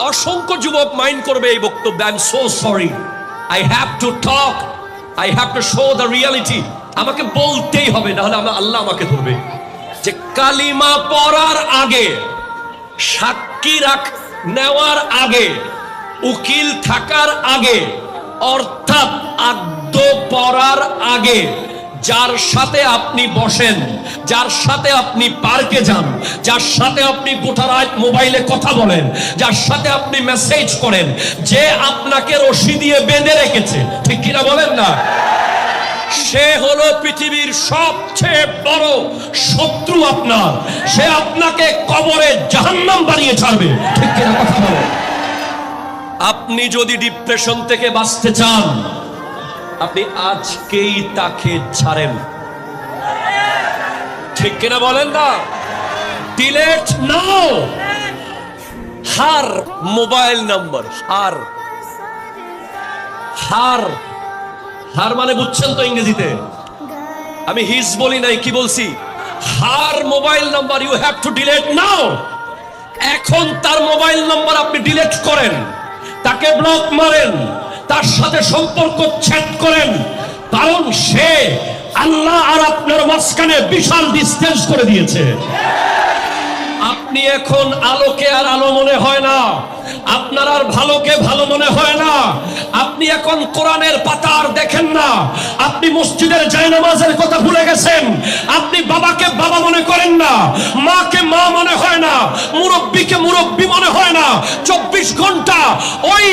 অসংখ্য যুবক মাইন্ড করবে এই বক্তব্য। I am so sorry, I have to talk, I have to show the reality. আমাকে বলতেই হবে, নাহলে আল্লাহ আমাকে ধরবে। যে কালিমা পড়ার আগে, সাক্ষী নেওয়ার আগে, উকিল থাকার আগে, অর্থাৎ আদ্য পড়ার আগে যার সাথে আপনি বসেন, যার সাথে আপনি পার্কে যান, যার সাথে আপনি গোটা রাত মোবাইলে কথা বলেন, যার সাথে আপনি মেসেজ করেন, যে আপনাকে রশি দিয়ে বেঁধে রেখেছে, ঠিক কিনা বলেন না? সে হলো পৃথিবীর সবচেয়ে বড় শত্রু আপনার। সে আপনাকে কবরে জাহান্নাম বানিয়ে ছাড়বে, ঠিক কিনা কথা বলেন? আপনি যদি ডিপ্রেশন থেকে বাঁচতে চান, আপনি আজকেই তাকে ছাড়েন, ঠিক কিনা বলেন না? ডিলেট নাও হার মোবাইল নাম্বার। হার হার হার মানে বুঝছেন তো ইংরেজিতে? আমি হিজ বলি নাই, কি বলছি? Her mobile number you have to delete now. এখন তার মোবাইল নাম্বার আপনি ডিলেট করেন, তাকে ব্লক মারেন, তার সাথে সম্পর্ক ছেদ করেন, কারণ সে আল্লাহ আর আপনার মাঝখানে বিশাল ডিসটেন্স করে দিয়েছে। আপনি এখন আলোকে আর আলো মনে হয় না, আপনার আর ভালোকে ভালো মনে হয় না। আপনি এখন কোরআনের পাতা আর দেখেন না, আপনি মসজিদের জায়নামাজের কথা ভুলে গেছেন। আপনি বাবাকে বাবা মনে করেন না, মাকে মা মনে হয় না, মুরব্বীকে মুরব্বী মনে হয় না। 24 ঘন্টা ওই